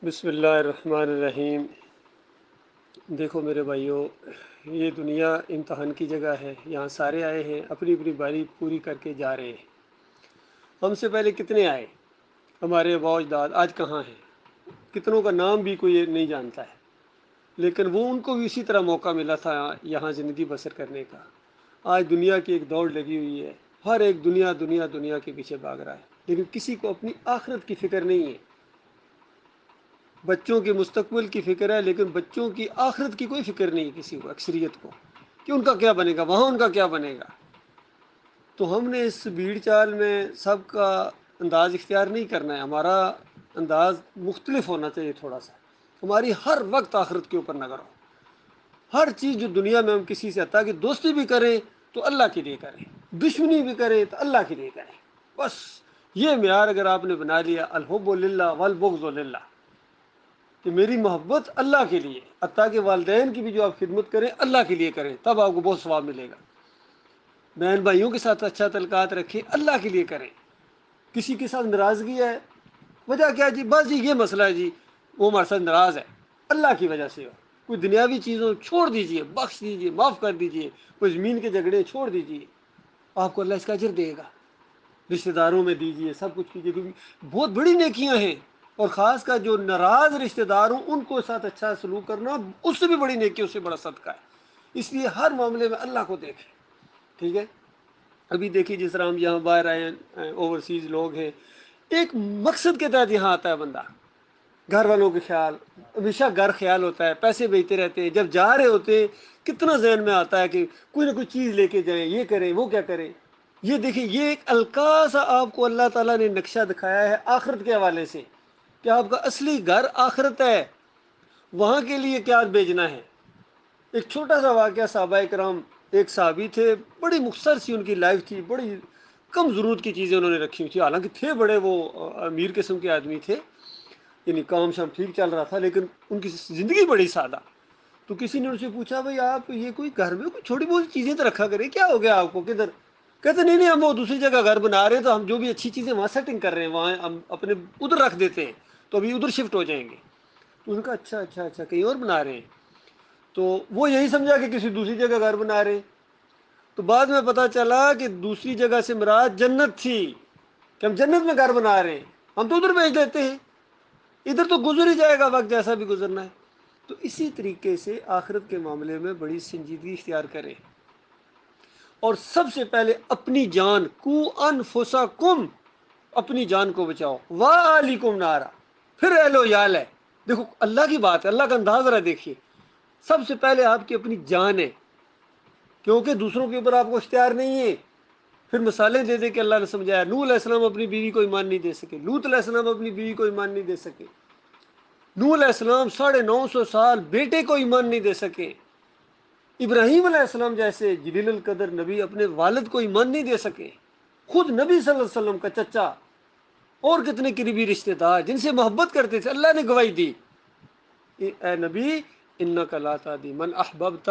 بسم اللہ الرحمن الرحیم۔ دیکھو میرے بھائیوں، یہ دنیا امتحان کی جگہ ہے۔ یہاں سارے آئے ہیں، اپنی اپنی باری پوری کر کے جا رہے ہیں۔ ہم سے پہلے کتنے آئے، ہمارے آباء و اجداد آج کہاں ہیں؟ کتنوں کا نام بھی کوئی نہیں جانتا ہے، لیکن وہ ان کو بھی اسی طرح موقع ملا تھا یہاں زندگی بسر کرنے کا۔ آج دنیا کی ایک دوڑ لگی ہوئی ہے، ہر ایک دنیا دنیا دنیا کے پیچھے بھاگ رہا ہے، لیکن کسی کو اپنی آخرت کی فکر نہیں ہے۔ بچوں کے مستقبل کی فکر ہے، لیکن بچوں کی آخرت کی کوئی فکر نہیں کسی کو، اکثریت کو، کہ ان کا کیا بنے گا، وہاں ان کا کیا بنے گا۔ تو ہم نے اس بھیڑ چال میں سب کا انداز اختیار نہیں کرنا ہے، ہمارا انداز مختلف ہونا چاہیے تھوڑا سا۔ ہماری ہر وقت آخرت کے اوپر نظر ہو۔ ہر چیز جو دنیا میں ہم کسی سے عطا کہ دوستی بھی کریں تو اللہ کے لیے کریں، دشمنی بھی کریں تو اللہ کے لیے کریں۔ بس یہ معیار اگر آپ نے بنا لیا، الحب للہ والبغض للہ، کہ میری محبت اللہ کے لیے، حتیٰ کہ والدین کی بھی جو آپ خدمت کریں اللہ کے لیے کریں، تب آپ کو بہت ثواب ملے گا۔ بہن بھائیوں کے ساتھ اچھا تعلقات رکھیں، اللہ کے لیے کریں۔ کسی کے ساتھ ناراضگی ہے، وجہ کیا جی؟ بس جی یہ مسئلہ ہے جی، وہ ہمارے ساتھ ناراض ہے، اللہ کی وجہ سے ہو۔ کوئی دنیاوی چیزوں چھوڑ دیجئے، بخش دیجئے، معاف کر دیجئے، کوئی زمین کے جھگڑے چھوڑ دیجئے، آپ کو اللہ اس کا اجر دے گا۔ رشتہ داروں میں دیجئے، سب کچھ کیجئے، کیونکہ بہت بڑی نیکیاں ہیں۔ اور خاص کر جو ناراض رشتہ دار ہوں ان کو ساتھ اچھا سلوک کرنا، اس سے بھی بڑی نیکی، اس سے بڑا صدقہ ہے۔ اس لیے ہر معاملے میں اللہ کو دیکھیں، ٹھیک ہے؟ ابھی دیکھیے جس طرح ہم یہاں باہر آئے ہیں، اوورسیز لوگ ہیں، ایک مقصد کے تحت یہاں آتا ہے بندہ، گھر والوں کے خیال، ہمیشہ گھر خیال ہوتا ہے، پیسے بھیجتے رہتے ہیں، جب جا رہے ہوتے ہیں کتنا ذہن میں آتا ہے کہ کوئی نہ کوئی چیز لے کے جائیں، یہ کریں وہ کیا کریں۔ یہ دیکھیں، یہ ایک الکا سا آپ کو اللہ تعالیٰ نے نقشہ دکھایا ہے آخرت کے حوالے سے، کہ آپ کا اصلی گھر آخرت ہے، وہاں کے لیے کیا بھیجنا ہے۔ ایک چھوٹا سا واقعہ، صحابہ کرام، ایک صحابی تھے، بڑی مختصر سی ان کی لائف تھی، بڑی کم ضرورت کی چیزیں انہوں نے رکھی ہوئی تھی، حالانکہ تھے بڑے وہ امیر قسم کے آدمی تھے، یعنی کام شام ٹھیک چل رہا تھا، لیکن ان کی زندگی بڑی سادہ۔ تو کسی نے ان سے پوچھا، بھائی آپ یہ کوئی گھر میں کوئی چھوٹی بہت چیزیں تو رکھا کریں، کیا ہو گیا آپ کو، کدھر؟ کہتے نہیں نہیں، ہم وہ دوسری جگہ گھر بنا رہے ہیں، تو ہم جو بھی اچھی چیزیں وہاں سیٹنگ کر رہے ہیں، وہاں ہم اپنے ادھر رکھ دیتے ہیں، تو ابھی ادھر شفٹ ہو جائیں گے۔ تو ان کا اچھا اچھا اچھا، کہیں اور بنا رہے ہیں؟ تو وہ یہی سمجھا کہ کسی دوسری جگہ گھر بنا رہے ہیں۔ تو بعد میں پتا چلا کہ دوسری جگہ سے مراد جنت تھی، کہ ہم جنت میں گھر بنا رہے ہیں، ہم تو ادھر بھیج دیتے ہیں، ادھر تو گزر ہی جائے گا وقت جیسا بھی گزرنا ہے۔ تو اسی طریقے سے آخرت کے معاملے میں بڑی سنجیدگی اختیار کریں، اور سب سے پہلے اپنی جان، کو انفسکم، اپنی جان کو بچاؤ، وَعَلَيْكُمْ نَارًا، پھر اہل و یال ہے۔ دیکھو اللہ کی بات ہے، اللہ کا انداز ذرا دیکھیے، سب سے پہلے آپ کی اپنی جان ہے، کیونکہ دوسروں کے اوپر آپ کو اختیار نہیں ہے۔ پھر مثالیں دے دے کہ اللہ نے سمجھایا، نوح علیہ السلام اپنی بیوی کو ایمان نہیں دے سکے، لوط علیہ السلام اپنی بیوی کو ایمان نہیں دے سکے، نوح علیہ السلام 950 سال بیٹے کو ایمان نہیں دے سکے، ابراہیم علیہ السلام جیسے جلیل القدر نبی اپنے والد کو ایمان نہیں دے سکے، خود نبی صلی اللہ علیہ وسلم کا چچا، اور کتنے قریبی رشتہ دار جن سے محبت کرتے تھے، اللہ نے گواہی دی، اے نبی انک لا تہدی من احببت،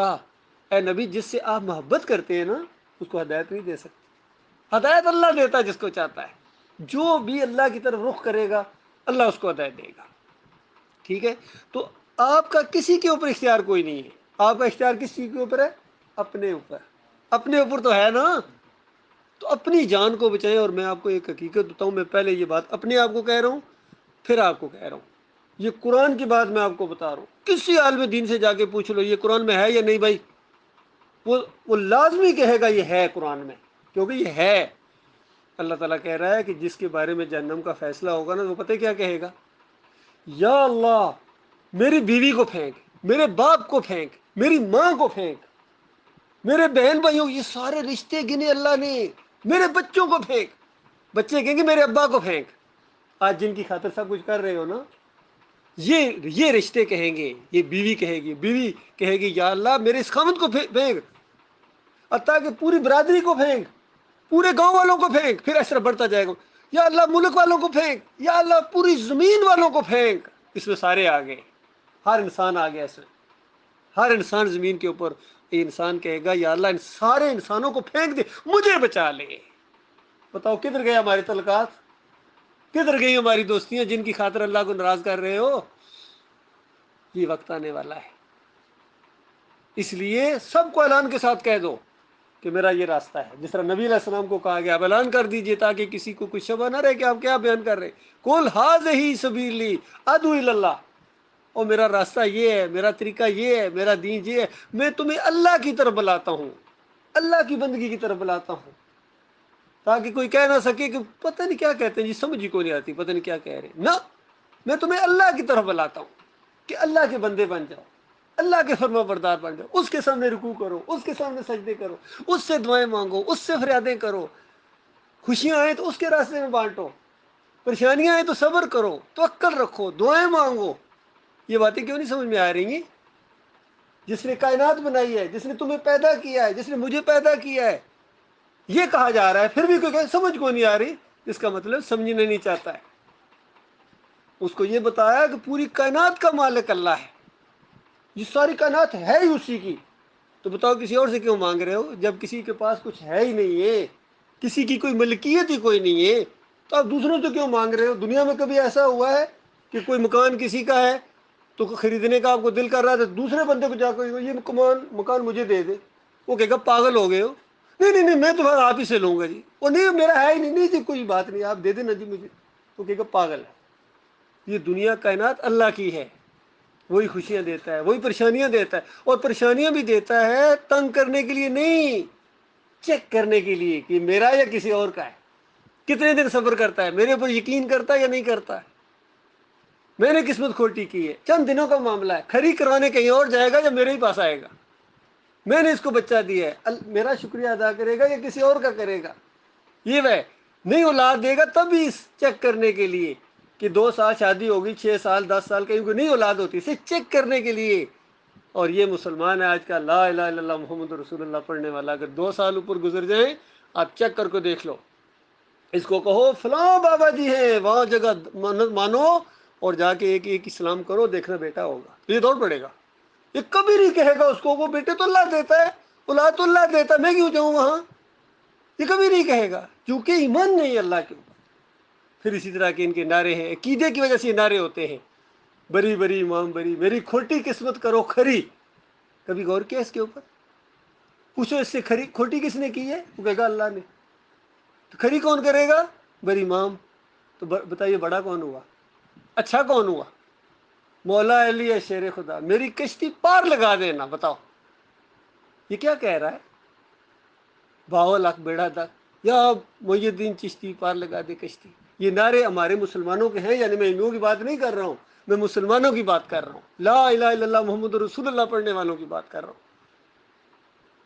اے نبی جس سے آپ محبت کرتے ہیں نا، اس کو ہدایت نہیں دے سکتے، ہدایت اللہ دیتا ہے جس کو چاہتا ہے، جو بھی اللہ کی طرف رخ کرے گا اللہ اس کو ہدایت دے گا، ٹھیک ہے؟ تو آپ کا کسی کے اوپر اختیار کوئی نہیں ہے، آپ کا اختیار کس چیز کے اوپر ہے؟ اپنے اوپر، اپنے اوپر تو ہے نا۔ تو اپنی جان کو بچائیں، اور میں آپ کو ایک حقیقت بتاؤں، میں پہلے یہ بات اپنے آپ کو کہہ رہا ہوں، پھر آپ کو کہہ رہا ہوں، یہ قرآن کی بات میں آپ کو بتا رہا ہوں، کسی عالم دین سے جا کے پوچھ لو یہ قرآن میں ہے یا نہیں بھائی، وہ لازمی کہے گا یہ ہے قرآن میں، کیونکہ یہ ہے۔ اللہ تعالیٰ کہہ رہا ہے کہ جس کے بارے میں جہنم کا فیصلہ ہوگا نا، وہ پتہ کیا کہے گا؟ یا اللہ میری بیوی کو پھینک، میرے باپ کو پھینک، میری ماں کو پھینک، میرے بہن بھائیوں، یہ سارے رشتے گنے اللہ نے، میرے بچوں کو پھینک، بچے کہیں گے میرے ابا کو پھینک، آج جن کی خاطر سب کچھ کر رہے ہو نا، یہ رشتے کہیں گے، یہ بیوی کہے گی، بیوی کہے گی یا اللہ میرے اس خاوند کو پھینک، حتیٰ کہ پوری برادری کو پھینک، پورے گاؤں والوں کو پھینک، پھر ایسا بڑھتا جائے گا، یا اللہ ملک والوں کو پھینک، یا اللہ پوری زمین والوں کو پھینک۔ اس میں سارے آ گئے، ہر انسان آ گیا اس میں، ہر انسان زمین کے اوپر، یہ انسان کہے گا یا اللہ ان سارے انسانوں کو پھینک دے، مجھے بچا لے۔ بتاؤ کدھر گئے ہمارے تعلقات، کدھر گئی ہماری دوستیاں جن کی خاطر اللہ کو ناراض کر رہے ہو؟ یہ وقت آنے والا ہے، اس لیے سب کو اعلان کے ساتھ کہہ دو کہ میرا یہ راستہ ہے، جس طرح نبی علیہ السلام کو کہا گیا اب اعلان کر دیجئے تاکہ کسی کو کچھ شبہ نہ رہے کہ آپ کیا بیان کر رہے ہیں، قل ھذہ سبیلی ادعو الی اللہ، اور میرا راستہ یہ ہے، میرا طریقہ یہ ہے، میرا دین یہ ہے، میں تمہیں اللہ کی طرف بلاتا ہوں، اللہ کی بندگی کی طرف بلاتا ہوں، تاکہ کوئی کہہ نہ سکے کہ پتہ نہیں کیا کہتے ہیں جی، سمجھ ہی کو نہیں آتی، پتہ نہیں کیا کہہ رہے ہیں، نہ، میں تمہیں اللہ کی طرف بلاتا ہوں کہ اللہ کے بندے بن جاؤ، اللہ کے فرما بردار بن جاؤ، اس کے سامنے رکوع کرو، اس کے سامنے سجدے کرو، اس سے دعائیں مانگو، اس سے فریادیں کرو، خوشیاں آئیں تو اس کے راستے میں بانٹو، پریشانیاں آئیں تو صبر کرو، توکل رکھو، دعائیں مانگو۔ یہ باتیں کیوں نہیں سمجھ میں آ رہی ہیں؟ جس نے کائنات بنائی ہے، جس نے تمہیں پیدا کیا ہے، جس نے مجھے پیدا کیا ہے، یہ کہا جا رہا ہے، پھر بھی کوئی کہ سمجھ کو نہیں آ رہی، اس کا مطلب سمجھنا نہیں چاہتا ہے۔ اس کو یہ بتایا کہ پوری کائنات کا مالک اللہ ہے، یہ ساری کائنات ہے ہی اسی کی، تو بتاؤ کسی اور سے کیوں مانگ رہے ہو جب کسی کے پاس کچھ ہے ہی نہیں ہے، کسی کی کوئی ملکیت ہی کوئی نہیں ہے، تو آپ دوسروں سے کیوں مانگ رہے ہو؟ دنیا میں کبھی ایسا ہوا ہے کہ کوئی مکان کسی کا ہے تو خریدنے کا آپ کو دل کر رہا ہے تو دوسرے بندے کو جا کر یہ مکان مجھے دے دے، وہ کہے گا پاگل ہو گئے ہو، نہیں نہیں نہیں میں تمہارا آپ ہی سے لوں گا جی، وہ نہیں میرا ہے ہی نہیں، نہیں جی کوئی بات نہیں آپ دے دینا جی مجھے، وہ کہے گا پاگل ہے۔ یہ دنیا کائنات اللہ کی ہے، وہی خوشیاں دیتا ہے، وہی پریشانیاں دیتا ہے، اور پریشانیاں بھی دیتا ہے تنگ کرنے کے لیے نہیں، چیک کرنے کے لیے کہ میرا یا کسی اور کا ہے، کتنے دن صبر کرتا ہے، میرے اوپر یقین کرتا ہے یا نہیں کرتا ہے، میں نے قسمت کھوٹی کی ہے، چند دنوں کا معاملہ ہے، کھری کروانے کہیں اور جائے گا یا میرے ہی پاس آئے گا، میں نے اس کو بچہ دیا ہے، میرا شکریہ ادا کرے گا یا کسی اور کا کرے گا، یہ وہ نہیں اولاد دے گا تب بھی چیک کرنے کے لیے کہ 2 سال شادی ہوگی، 6 سال 10 سال کہیں کو نہیں اولاد ہوتی، اسے چیک کرنے کے لیے۔ اور یہ مسلمان ہے آج کا لا الہ الا اللہ محمد رسول اللہ پڑھنے والا، اگر 2 سال اوپر گزر جائیں آپ چیک کر کے دیکھ لو، اس کو کہو فلاں بابا جی ہیں وہاں جگہ مانو اور جا کے ایک ایک اسلام کرو، دیکھنا بیٹا ہوگا، یہ دوڑ پڑے گا، یہ کبھی نہیں کہے گا اس کو وہ بیٹے تو اللہ دیتا ہے، اولاد تو اللہ دیتا ہے، میں کیوں جاؤں وہاں، یہ کبھی نہیں کہے گا کیونکہ ایمان نہیں اللہ کے اوپر۔ پھر اسی طرح کے ان کے نعرے ہیں، عقیدے کی وجہ سے یہ نعرے ہوتے ہیں، بری بری امام بری، میری کھوٹی قسمت کرو کھری، کبھی غور کیا اس کے اوپر؟ پوچھو اس سے کھوٹی کس نے کی ہے، وہ کہے گا اللہ نے، تو کھری کون کرے گا؟ بری امام، تو بتائیے بڑا کون ہوا، اچھا کون ہوا؟ مولا علی ہے شیر خدا، میری کشتی پار لگا دینا، بتاؤ یہ کیا کہہ رہا ہے؟ باول حق بیڑا تک یا محی الدین چشتی پار لگا دے کشتی، یہ نعرے ہمارے مسلمانوں کے ہیں، یعنی میں ہندوؤں کی بات نہیں کر رہا ہوں، میں مسلمانوں کی بات کر رہا ہوں، لا الہ الا اللہ محمد رسول اللہ پڑھنے والوں کی بات کر رہا ہوں۔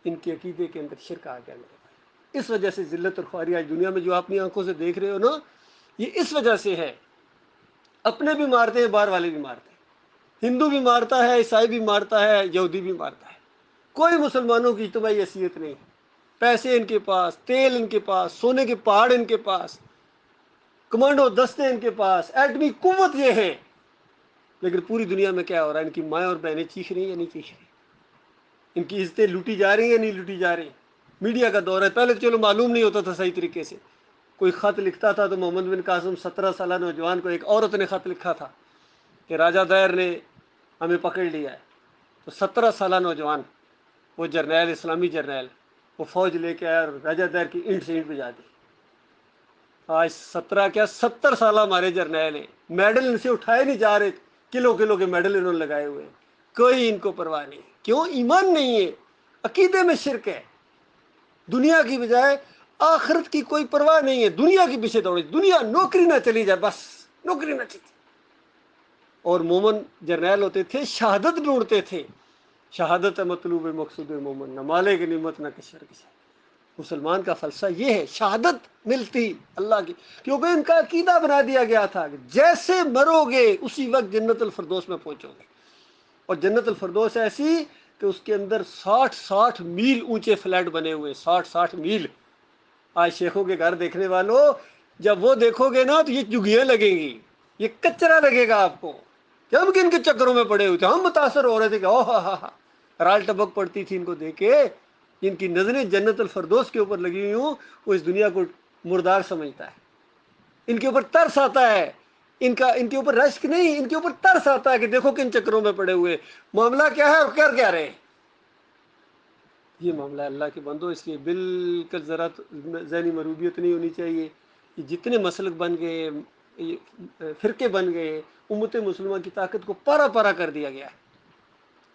ان کے عقیدے کے اندر شرک آ گیا میرے بھائی، اس وجہ سے ذلت اور خواری آج دنیا میں جو آپ اپنی آنکھوں سے دیکھ رہے ہو نا، یہ اس وجہ سے ہے، اپنے بھی مارتے ہیں باہر والے بھی مارتے ہیں، ہندو بھی مارتا ہے، عیسائی بھی مارتا ہے، یہودی بھی مارتا ہے، کوئی مسلمانوں کی اجتماعی حیثیت نہیں، پیسے ان کے پاس، تیل ان کے پاس، سونے کے پہاڑ ان کے پاس، کمانڈو دستے ان کے پاس، ایٹمی قوت یہ ہے، لیکن پوری دنیا میں کیا ہو رہا ہے؟ ان کی مائیں اور بہنیں چیخ رہی ہیں یا نہیں چیخ رہی؟ ان کی عزتیں لوٹی جا رہی ہیں یا نہیں لوٹی جا رہی؟ میڈیا کا دور ہے، پہلے تو چلو معلوم نہیں ہوتا تھا صحیح طریقے سے، کوئی خط لکھتا تھا تو محمد بن قاسم 17 سالہ نوجوان کو ایک عورت نے خط لکھا تھا کہ راجہ دیر نے ہمیں پکڑ لیا ہے، تو 17 سالہ نوجوان، وہ جرنیل، اسلامی جرنیل، وہ فوج لے کے آیا اور راجہ دیر کی اینٹ سے اینٹ بجا دی۔ آج 17 کیا 70 سالہ ہمارے جرنیل ہیں، میڈل ان سے اٹھائے نہیں جا رہے، کلو کلو کے میڈل انہوں نے لگائے ہوئے ہیں، کوئی ان کو پرواہ نہیں، کیوں؟ ایمان نہیں ہے، عقیدے میں شرک ہے، دنیا کی بجائے آخرت کی کوئی پرواہ نہیں ہے، دنیا کے پیچھے دوڑے، دنیا نوکری نہ چلی جائے بس، نوکری نہ چلی جائے۔ اور مومن جرنیل ہوتے تھے، شہادت ڈھونڈتے تھے، شہادت مطلوب مقصود مومن، نہ مالے کی نعمت نہ کشر کی۔ مسلمان کا فلسفہ یہ ہے، شہادت ملتی اللہ کی، کیونکہ ان کا عقیدہ بنا دیا گیا تھا کہ جیسے مرو گے اسی وقت جنت الفردوس میں پہنچو گے، اور جنت الفردوس ایسی کہ اس کے اندر 60 میل اونچے فلیٹ بنے ہوئے، 60 میل۔ آج شیخوں کے گھر دیکھنے والوں جب وہ دیکھو گے نا تو یہ جگیاں لگیں گی، یہ کچرا لگے گا آپ کو کہ ہم کن کے چکروں میں پڑے ہوئے تھے، ہم متاثر ہو رہے تھے کہ اوہ ہا ہا ہا، رال ٹبک پڑتی تھی ان کو دیکھ کے، جن کی نظریں جنت الفردوس کے اوپر لگی ہوئی ہوں وہ اس دنیا کو مردار سمجھتا ہے، ان کے اوپر ترس آتا ہے ان کے اوپر رشک نہیں، ان کے اوپر ترس آتا ہے کہ دیکھو کن چکروں میں پڑے ہوئے، معاملہ کیا ہے اور کر کیا رہے ہیں۔ یہ معاملہ ہے اللہ کے بندو، اس لیے بالکل ذرا ذہنی مروبیت نہیں ہونی چاہیے۔ یہ جتنے مسلک بن گئے، یہ فرقے بن گئے، امت مسلمہ کی طاقت کو پارا پارا کر دیا گیا ہے۔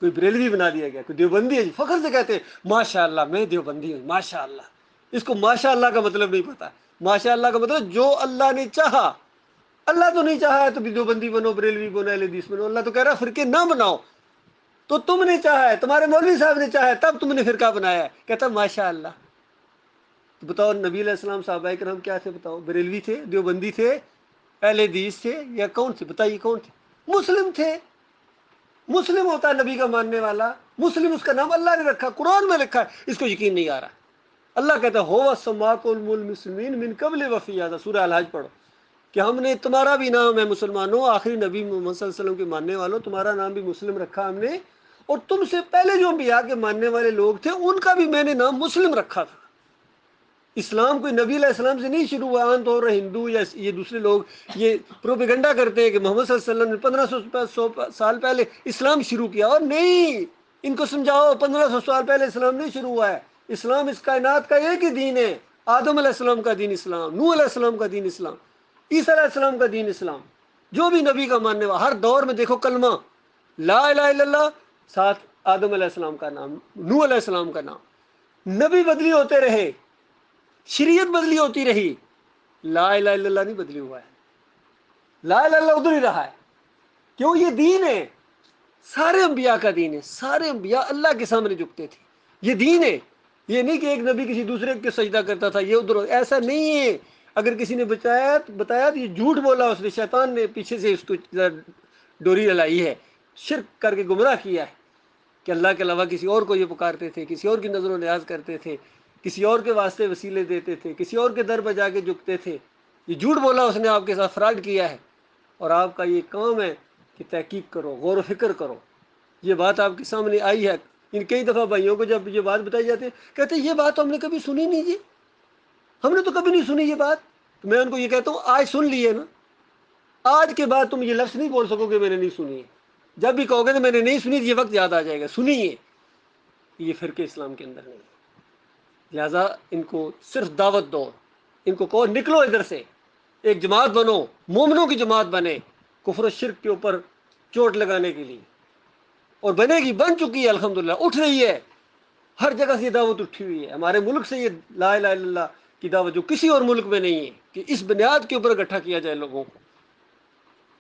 کوئی بریلوی بنا دیا گیا، کوئی دیوبندی ہے، فخر سے کہتے ہیں ماشاء اللہ میں دیوبندی ہوں، ماشاء اللہ۔ اس کو ماشاء اللہ کا مطلب نہیں پتا۔ ماشاء اللہ کا مطلب جو اللہ نے چاہا، اللہ تو نہیں چاہا ہے تو دیوبندی بنو، بریلوی بنو، اہل حدیث بنو۔ اللہ تو کہہ رہا ہے فرقے نہ بناؤ، تو تم نے چاہا ہے، تمہارے مولوی صاحب نے چاہا ہے، تب تم نے فرقہ بنایا ہے۔ کہتا ماشاء اللہ۔ تو بتاؤ نبی علیہ السلام صحابہ کرام کیا تھے؟ بتاؤ بریلوی تھے، دیوبندی تھے، اہل حدیث تھے، یا کون تھے؟ بتائیے کون تھے؟ مسلم تھے۔ مسلم ہوتا ہے نبی کا ماننے والا، مسلم اس کا نام اللہ نے رکھا، قرآن میں لکھا ہے، اس کو یقین نہیں آ رہا۔ اللہ کہتا ہے ہو سماکم المسلمین من قبل وفی ھذا، سورہ الحج پڑھو کہ ہم نے تمہارا بھی نام ہے مسلمانوں، آخری نبی محمد صلی اللہ علیہ وسلم کے ماننے والوں، تمہارا نام بھی مسلم رکھا ہم نے، اور تم سے پہلے جو انبیاء کے ماننے والے لوگ تھے ان کا بھی میں نے نام مسلم رکھا تھا۔ اسلام کوئی نبی علیہ السلام سے نہیں شروع ہوا۔ عام طور پر ہندو یا یہ دوسرے لوگ یہ پروپیگنڈا کرتے ہیں کہ محمد صلی اللہ علیہ وسلم نے 1500 سال پہلے اسلام شروع کیا، اور نہیں، ان کو سمجھاؤ 1500 سال پہلے اسلام نہیں شروع ہوا ہے۔ اسلام اس کائنات کا ایک ہی دین ہے، آدم علیہ السلام کا دین اسلام، نوح علیہ السلام کا دین اسلام، عیسیٰ علیہ السلام کا دین اسلام۔ جو بھی نبی کا ماننے والا، ہر دور میں دیکھو کلمہ لا الہ الا اللہ، ساتھ آدم علیہ السلام کا نام، نوح علیہ السلام کا نام۔ نبی بدلی ہوتے رہے، شریعت بدلی ہوتی رہی، لا الہ الا اللہ نہیں بدلی ہوا ہے۔ لا الہ الا اللہ ادھر ہی رہا ہے، کیوں؟ یہ دین ہے، سارے انبیاء کا دین ہے، سارے انبیاء اللہ کے سامنے جھکتے تھے، یہ دین ہے۔ یہ نہیں کہ ایک نبی کسی دوسرے کے سجدہ کرتا تھا، یہ ادھر، ایسا نہیں ہے۔ اگر کسی نے بتایا تو یہ جھوٹ بولا، اس نے، شیطان نے پیچھے سے اس کو ڈوری ڈلائی ہے، شرک کر کے گمراہ کیا ہے کہ اللہ کے علاوہ کسی اور کو یہ پکارتے تھے، کسی اور کی نظر و نیاز کرتے تھے، کسی اور کے واسطے وسیلے دیتے تھے، کسی اور کے در پہ جا کے جھکتے تھے۔ یہ جھوٹ بولا، اس نے آپ کے ساتھ فراڈ کیا ہے، اور آپ کا یہ کام ہے کہ تحقیق کرو، غور و فکر کرو۔ یہ بات آپ کے سامنے آئی ہے۔ ان کئی دفعہ بھائیوں کو جب یہ بات بتائی جاتی ہے، کہتے ہیں یہ بات تو ہم نے کبھی سنی نہیں جی، ہم نے تو کبھی نہیں سنی یہ بات۔ تو میں ان کو یہ کہتا ہوں آج سن لیے نا، آج کے بعد تم یہ لفظ نہیں بول سکو کہ میں نے نہیں سنی ہے۔ جب بھی کہو گے تو میں نے نہیں سنی، یہ وقت یاد آ جائے گا، سنیے۔ یہ فرقے اسلام کے اندر نہیں ہے، لہٰذا ان کو صرف دعوت دو، ان کو کہو نکلو ادھر سے، ایک جماعت بنو، مومنوں کی جماعت بنے کفر و شرک کے اوپر چوٹ لگانے کے لیے، اور بنے گی، بن چکی ہے الحمدللہ، اٹھ رہی ہے، ہر جگہ سے یہ دعوت اٹھی ہوئی ہے۔ ہمارے ملک سے یہ لا الہ الا اللہ کی دعوت جو کسی اور ملک میں نہیں ہے، کہ اس بنیاد کے اوپر اکٹھا کیا جائے لوگوں کو،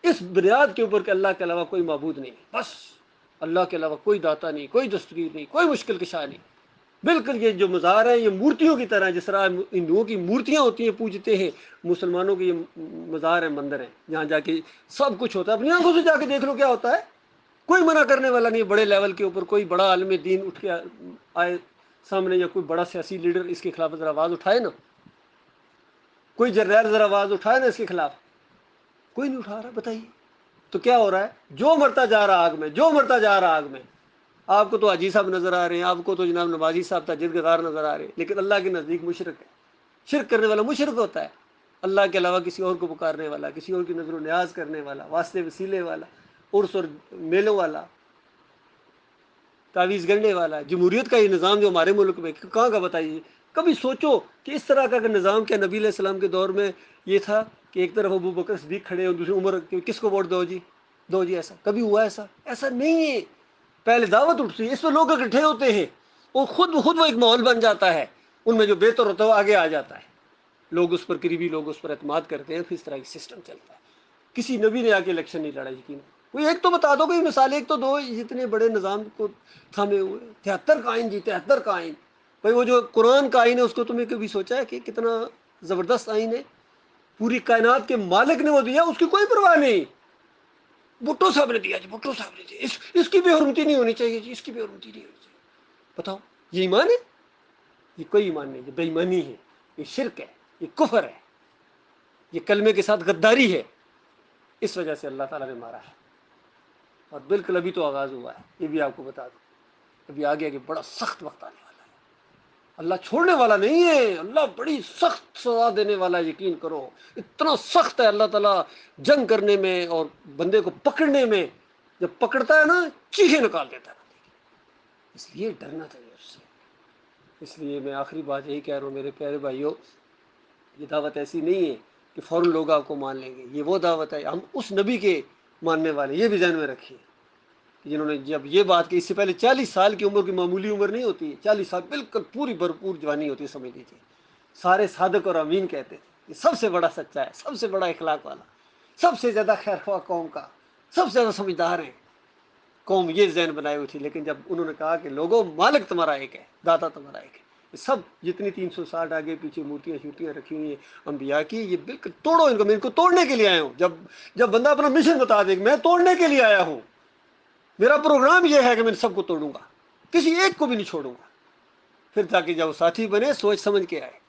اس بنیاد کے اوپر کہ اللہ کے علاوہ کوئی معبود نہیں، بس اللہ کے علاوہ کوئی داتا نہیں، کوئی دستگیر نہیں، کوئی مشکل کشا نہیں۔ بالکل یہ جو مزار ہیں یہ مورتیوں کی طرح، جس طرح ہندوؤں کی مورتیاں ہوتی ہیں پوجتے ہیں، مسلمانوں کے یہ مزار ہیں، مندر ہیں، جہاں جا کے سب کچھ ہوتا ہے۔ اپنی آنکھوں سے جا کے دیکھ لو کیا ہوتا ہے، کوئی منع کرنے والا نہیں ہے۔ بڑے لیول کے اوپر کوئی بڑا عالم دین اٹھ کے آئے سامنے، یا کوئی بڑا سیاسی لیڈر اس کے خلاف ذرا آواز اٹھائے نا، کوئی جرنیل ذرا آواز اٹھائے نا اس کے خلاف، کوئی نہیں اٹھا رہا۔ بتائیے تو کیا ہو رہا ہے؟ جو مرتا جا رہا آگ میں، جو مرتا جا رہا آگ میں۔ آپ کو تو حاجی صاحب نظر آ رہے ہیں، آپ کو تو جناب نمازی صاحب تہجد گزار نظر آ رہے ہیں، لیکن اللہ کے نزدیک مشرک ہے۔ شرک کرنے والا مشرک ہوتا ہے، اللہ کے علاوہ کسی اور کو پکارنے والا، کسی اور کی نظر و نیاز کرنے والا، واسطے وسیلے والا، عرس اور میلوں والا، تعویذ گننے والا۔ جمہوریت کا یہ نظام جو ہمارے ملک میں کہاں کا بتائیے؟ کبھی سوچو کہ اس طرح کا نظام کیا نبی علیہ السلام کے دور میں یہ تھا کہ ایک طرف ابو بکر صدیق کھڑے اور دوسری عمر، کس کو ووٹ دو جی، دو جی؟ ایسا کبھی ہوا؟ ایسا نہیں ہے۔ پہلے دعوت اٹھتی ہے، اس میں لوگ اکٹھے ہوتے ہیں، اور خود بخود وہ ایک ماحول بن جاتا ہے، ان میں جو بہتر ہوتا ہے وہ آگے آ جاتا ہے، لوگ اس پر قریبی، لوگ اس پر اعتماد کرتے ہیں، پھر اس طرح کی سسٹم چلتا ہے۔ کسی نبی نے آ کے الیکشن نہیں لڑا، یقین کوئی ایک تو بتا دو، کوئی مثال ایک تو دو، جتنے بڑے نظام کو تھامے ہوئے 73 کا آئین جی، 73 کا آئین۔ بھائی وہ جو قرآن کا آئین ہے اس کو تمہیں کبھی سوچا ہے کہ کتنا زبردست آئین ہے؟ پوری کائنات کے مالک نے وہ دیا، اس کی کوئی پرواہ نہیں۔ بھٹو صاحب نے دیا جی، بھٹو صاحب نے دیا، اس کی بے حرمتی نہیں ہونی چاہیے جی، اس کی بے حرمتی نہیں ہونی چاہیے۔ بتاؤ یہ ایمان ہے؟ یہ کوئی ایمان نہیں، یہ بے ایمانی ہے، یہ شرک ہے، یہ کفر ہے، یہ کلمے کے ساتھ غداری ہے۔ اس وجہ سے اللہ تعالیٰ نے مارا ہے، اور بالکل ابھی تو آغاز ہوا ہے، یہ بھی آپ کو بتا دوں، ابھی آگے آگے بڑا سخت وقت آنے والا ہے۔ اللہ چھوڑنے والا نہیں ہے، اللہ بڑی سخت سزا دینے والا ہے، یقین کرو، اتنا سخت ہے اللہ تعالیٰ جنگ کرنے میں اور بندے کو پکڑنے میں، جب پکڑتا ہے نا چیخے نکال دیتا ہے، اس لیے ڈرنا چاہیے اس سے۔ اس لیے میں آخری بات یہی کہہ رہا ہوں میرے پیارے بھائیوں، یہ دعوت ایسی نہیں ہے کہ فوراً لوگ آپ کو مان لیں گے، یہ وہ دعوت ہے ہم اس نبی کے ماننے والے، یہ بھی ذہن میں رکھیے، جنہوں نے جب یہ بات کی، اس سے پہلے 40 سال کی عمر کی معمولی عمر نہیں ہوتی ہے، 40 سال بالکل پوری بھرپور جوانی ہوتی ہے، سمجھ لیجیے، سارے صادق اور امین کہتے تھے یہ سب سے بڑا سچا ہے، سب سے بڑا اخلاق والا، سب سے زیادہ خیر خواہ قوم کا، سب سے زیادہ سمجھدار ہیں قوم، یہ ذہن بنائے ہوئی تھی۔ لیکن جب انہوں نے کہا کہ لوگوں مالک تمہارا ایک ہے، داتا تمہارا ایک ہے، یہ سب جتنی 360 آگے پیچھے مورتیاں شورتیاں رکھی ہوئی ہیں انبیاء کی، یہ بالکل توڑو ان کو، میں ان کو توڑنے کے لیے آیا ہوں۔ جب بندہ اپنا مشن بتا دے کہ میں توڑنے کے لیے آیا ہوں، میرا پروگرام یہ ہے کہ میں سب کو توڑوں گا، کسی ایک کو بھی نہیں چھوڑوں گا، پھر تاکہ جب ساتھی بنے سوچ سمجھ کے آئے۔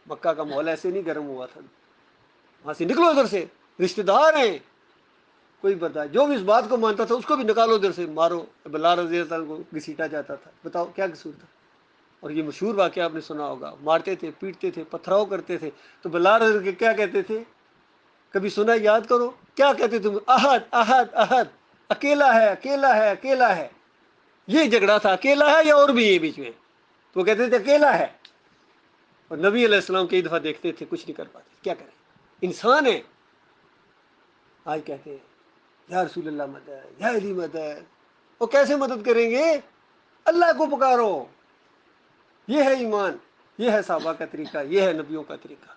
مکہ کا ماحول ایسے نہیں گرم ہوا تھا، وہاں سے نکلو ادھر سے، رشتہ دار ہیں کوئی بتا، جو بھی اس بات کو مانتا تھا اس کو بھی نکالو ادھر سے، مارو۔ بلال رضی اللہ عنہ کو گھسیٹا جاتا تھا، بتاؤ کیا قصور تھا؟ اور یہ مشہور واقعہ آپ نے سنا ہوگا، مارتے تھے، پیٹتے تھے، پتھراؤ کرتے تھے، تو بلال رضی کے کیا کہتے تھے؟ کبھی سنا؟ یاد کرو کیا کہتے تھے؟ احد احد احد، اکیلا ہے اکیلا ہے اکیلا ہے۔ یہ جھگڑا تھا، اکیلا ہے یا اور بھی ہے بیچ میں، تو وہ کہتے تھے اکیلا ہے، اور نبی علیہ السلام کئی دفعہ دیکھتے تھے کچھ نہیں کر پاتے، کیا کریں، انسان ہے۔ آج کہتے ہیں یا رسول اللہ مدد، یا علی مدد، وہ کیسے مدد کریں گے؟ اللہ کو پکارو، یہ ہے ایمان، یہ ہے صحابہ کا طریقہ، یہ ہے نبیوں کا طریقہ۔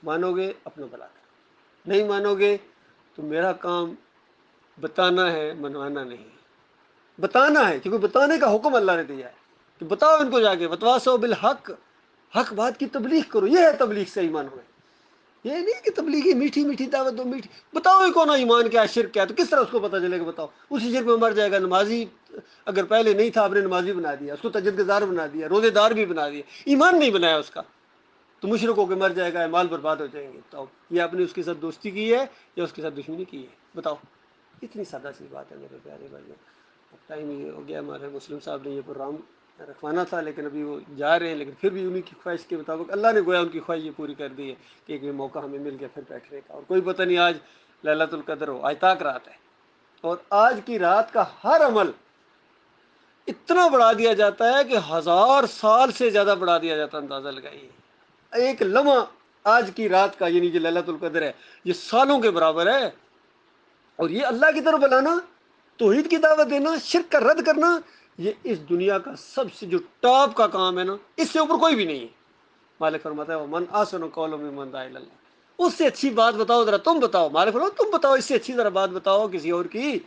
مانو گے اپنا بھلا کرو، نہیں مانو گے تو میرا کام بتانا ہے، منوانا نہیں ہے، بتانا ہے، کیونکہ بتانے کا حکم اللہ نے دیا ہے کہ بتاؤ ان کو، جا کے وتواصوا بالحق، حق بات کی تبلیغ کرو، یہ ہے تبلیغ سے ایمان ہوئے۔ یہ نہیں کہ تبلیغی میٹھی میٹھی دعوت دو، میٹھی بتاؤ ہی کون ایمان کیا شرک کیا، تو کس طرح اس کو پتہ چلے گا؟ بتاؤ، اسی شرک میں مر جائے گا۔ نمازی اگر پہلے نہیں تھا، آپ نے نمازی بنا دیا، اس کو تہجد گزار بنا دیا، روزے دار بھی بنا دیا، ایمان نہیں بنایا اس کا، تو مشرک ہو کے مر جائے گا، مال برباد ہو جائیں گے۔ بتاؤ یہ آپ نے اس کے ساتھ دوستی کی ہے یا اس کے ساتھ دشمنی کی ہے؟ بتاؤ، اتنی سادہ سی بات ہے میرے پیارے بھائیوں۔ اب ٹائم یہ ہو گیا، ہمارے مسلم صاحب نے یہ پروگرام رکھوانا تھا، لیکن ابھی وہ جا رہے ہیں، لیکن پھر بھی انہیں کی خواہش کے مطابق اللہ نے گویا ان کی خواہش یہ پوری کر دی ہے کہ ایک موقع ہمیں مل گیا پھر بیٹھنے کا، اور کوئی پتہ نہیں آج لیلۃ القدر ہو، آج تاک رات ہے، اور آج کی رات کا ہر عمل اتنا بڑھا دیا جاتا ہے کہ 1000 سال سے زیادہ بڑھا دیا جاتا ہے، اندازہ لگائیے۔ ایک لمحہ آج کی رات کا، یعنی جو لیلۃ القدر ہے، یہ سالوں کے برابر ہے، اور یہ اللہ کی طرف بلانا، توحید کی دعوت دینا، شرک کا رد کرنا، یہ اس دنیا کا سب سے جو ٹاپ کا کام ہے نا، اس سے اوپر کوئی بھی نہیں ہے۔ مالک فرماتا ہے ومن احسن قولا ممن دعا الی اللہ، اس سے اچھی بات بتاؤ ذرا، تم بتاؤ، مالک فرماتا تم بتاؤ، اس سے اچھی ذرا بات بتاؤ کسی اور کی۔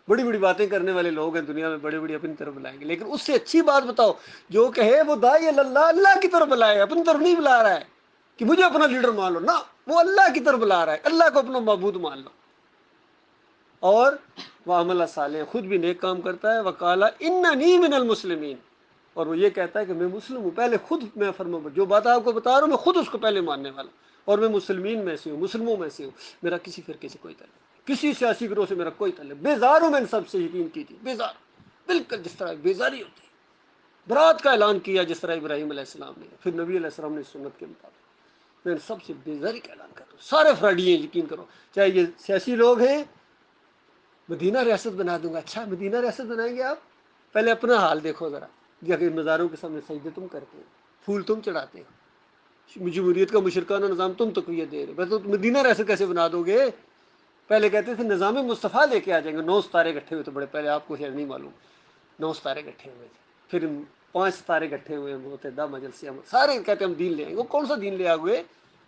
بڑی بڑی باتیں کرنے والے لوگ ہیں دنیا میں، بڑے بڑی اپنی طرف بلائیں گے، لیکن اس سے اچھی بات بتاؤ جو کہے وہ داعی اللہ، اللہ کی طرف بلائے، اپنی طرف نہیں بلا رہا ہے کہ مجھے اپنا لیڈر مان لو، نہ، وہ اللہ کی طرف بلا رہا ہے، اللہ کو اپنا معبود مان لو۔ اور وہ عمل صالح، خود بھی نیک کام کرتا ہے، وقالا اننی من المسلمین، اور وہ یہ کہتا ہے کہ میں مسلم ہوں، پہلے خود میں فرما، جو بات آپ کو بتا رہا ہوں میں خود اس کو پہلے ماننے والا ہوں، اور میں مسلمین میں سے ہوں، مسلموں میں سے ہوں، میرا کسی فرقے سے کوئی تعلق نہیں، کسی سیاسی گروہ سے میرا کوئی تعلق، بیزار ہوں میں ان سب سے، یقین کیجیے، بیزار، بالکل جس طرح بیزاری ہوتی ہے۔ برات کا اعلان کیا جس طرح ابراہیم علیہ السلام نے، پھر نبی علیہ السلام نے سنت کے مطابق، میں سب سے بیزاری کا اعلان کرتا ہوں، سارے فراڈی ہیں، یقین کرو، چاہے یہ سیاسی لوگ ہیں، مدینہ ریاست بنا دوں گا۔ اچھا مدینہ ریاست بنائیں گے آپ؟ پہلے اپنا حال دیکھو ذرا، جب مزاروں کے سامنے سجدے تم کرتے ہو، پھول تم چڑھاتے ہو، جمہوریت کا مشرکانہ نظام تم تقویت دے رہے، بس تو مدینہ ریاست کیسے بنا دو گے؟ پہلے کہتے تھے نظام مصطفیٰ لے کے آ جائیں گے، 9 ستارے اکٹھے ہوئے تھے بڑے پہلے، آپ کو شاید نہیں معلوم، 9 ستارے اکٹھے ہوئے تھے، پھر 5 ستارے اکٹھے ہوئے متحدہ مجلس عمل، سارے کہتے ہم دین لے آئیں گے۔ وہ کون سا دین لے آ گئے؟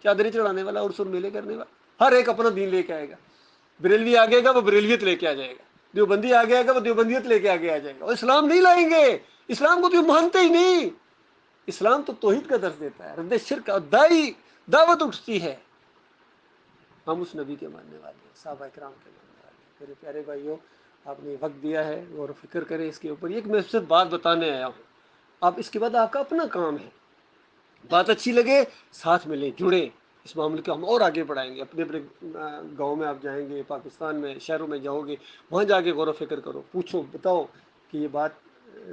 چادریں چڑھانے والا، عرس اور میلے کرنے والا، ہر ایک اپنا دین لے کے آئے گا۔ بریلوی آگے گا وہ بریلویت لے کے آ جائے گا، دیوبندی آگے آئے گا وہ دیوبندیت لے کے آگے آ جائے گا، اور اسلام نہیں لائیں گے، اسلام کو تو یہ مانتے ہی نہیں۔ اسلام تو توحید کا درس دیتا ہے، رد شرک، اور دعوت اٹھتی ہے، ہم اس نبی کے ماننے والے ہیں، صحابہ کرام کے ماننے والے ہیں۔ میرے پیارے بھائیوں، آپ نے وقت دیا ہے، غور و فکر کریں اس کے اوپر، ایک میں صرف بات بتانے آیا ہوں، آپ اس کے بعد آپ کا اپنا کام ہے، بات اچھی لگے ساتھ ملیں، جڑیں، اس معاملے کو ہم اور آگے بڑھائیں گے، اپنے اپنے گاؤں میں آپ جائیں گے، پاکستان میں شہروں میں جاؤ گے، وہاں جا کے غور و فکر کرو، پوچھو، بتاؤ کہ یہ بات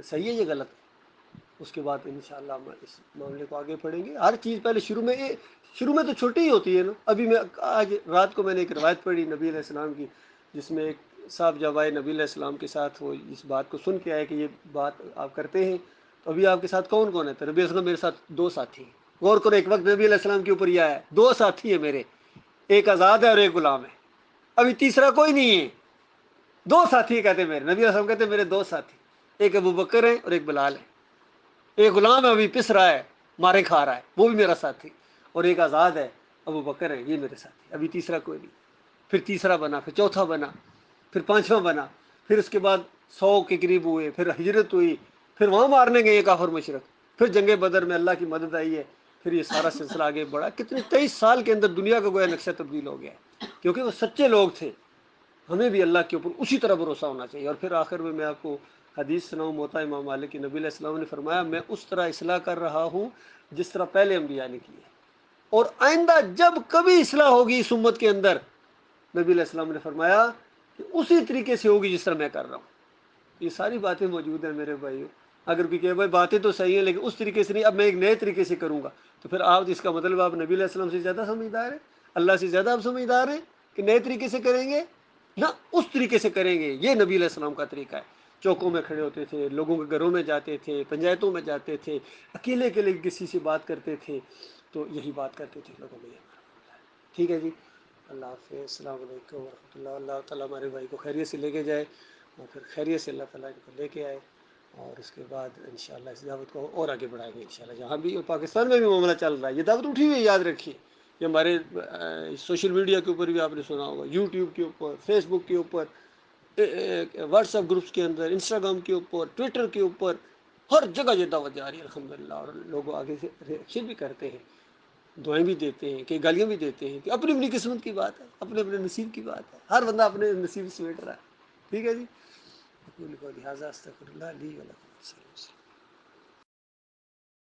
صحیح ہے، یہ غلط ہے، اس کے بعد انشاءاللہ ہم اس معاملے کو آگے پڑھیں گے. ہر چیز پہلے شروع میں تو چھوٹی ہی ہوتی ہے نا. ابھی میں آج رات کو میں نے ایک روایت پڑھی نبی علیہ السلام کی، جس میں ایک صاحب جب آئے نبی علیہ السلام کے ساتھ، وہ اس بات کو سن کے آئے کہ یہ بات آپ کرتے ہیں، تو ابھی آپ کے ساتھ کون کون ہے؟ تو نبی علیہ السلام میرے ساتھ 2 ساتھی ہیں. غور کرو، ایک وقت نبی علیہ السلام کے اوپر یہ آیا 2 ساتھی ہیں میرے، ایک آزاد ہے اور ایک غلام ہے، ابھی تیسرا کوئی نہیں ہے. 2 ساتھی کہتے میرے، نبی علیہ السلام کہتے میرے 2 ساتھی، ایک ابو بکر ہے اور ایک بلال ہے. ایک غلام ہے ابھی پس رہا ہے، مارے کھا رہا ہے، وہ بھی میرا ساتھی. اور ایک آزاد ہے ابو بکر ہے، یہ میرے ساتھی. ابھی تیسرا کوئی نہیں. پھر تیسرا بنا، پھر چوتھا بنا، پھر 5واں بنا. پھر اس کے بعد 100 کے قریب ہوئے، پھر ہجرت ہوئی، پھر وہاں مارنے گئے کافر مشرک، پھر جنگ بدر میں اللہ کی مدد آئی ہے. پھر یہ سارا سلسلہ آگے بڑھا. کتنے 23 سال کے اندر دنیا کا گویا نقشہ تبدیل ہو گیا ہے، کیونکہ وہ سچے لوگ تھے. ہمیں بھی اللہ کے اوپر اسی طرح بھروسہ ہونا چاہیے. اور پھر آخر میں آپ کو حدیث سناؤں موطا امام مالک کی. نبی علیہ السلام نے فرمایا میں اس طرح اصلاح کر رہا ہوں جس طرح پہلے انبیاء نے کی ہے، اور آئندہ جب کبھی اصلاح ہوگی اس امت کے اندر، نبی علیہ السلام نے فرمایا کہ اسی طریقے سے ہوگی جس طرح میں کر رہا ہوں. یہ ساری باتیں موجود ہیں میرے بھائیو. اگر کوئی کہ بھائی باتیں تو صحیح ہیں لیکن اس طریقے سے نہیں، اب میں ایک نئے طریقے سے کروں گا، تو پھر آپ اس کا مطلب آپ نبی علیہ السلام سے زیادہ سمجھدار ہیں، اللہ سے زیادہ آپ سمجھدار ہیں کہ نئے طریقے سے کریں گے؟ نہ، اس طریقے سے کریں گے. یہ نبی علیہ السلام کا طریقہ ہے. چوکوں میں کھڑے ہوتے تھے، لوگوں کے گھروں میں جاتے تھے، پنچایتوں میں جاتے تھے، اکیلے اکیلے کسی سے بات کرتے تھے، تو یہی بات کرتے تھے لوگوں میں. ٹھیک ہے جی، اللہ حافظ، السلام علیکم ورحمۃ اللہ. اللہ تعالیٰ ہمارے بھائی کو خیریت سے لے کے جائے، اور پھر خیریت سے اللہ تعالیٰ کو لے کے آئے، اور اس کے بعد انشاءاللہ اس دعوت کو اور آگے بڑھائیں گے انشاءاللہ. جہاں بھی اور پاکستان میں بھی معاملہ چل رہا ہے، یہ دعوت اٹھی ہوئی ہے، یاد رکھیے. یہ ہمارے سوشل میڈیا کے اوپر بھی آپ نے سنا ہوگا، یوٹیوب کے اوپر، فیس بک کے اوپر، واٹس ایپ گروپس کے اندر، انسٹاگرام کے اوپر، ٹویٹر کے اوپر، ہر جگہ یہ دعوت جاری ہے الحمدللہ. اور لوگ آگے سے ریئیکشن بھی کرتے ہیں، دعائیں بھی دیتے ہیں، کہ گالیاں بھی دیتے ہیں، کہ اپنی اپنی قسمت کی بات ہے، اپنے اپنے نصیب کی بات ہے. ہر بندہ اپنے نصیب سے بیٹھ رہا ہے. ٹھیک ہے جی. لہٰذا استغفر اللہ لی ولکم.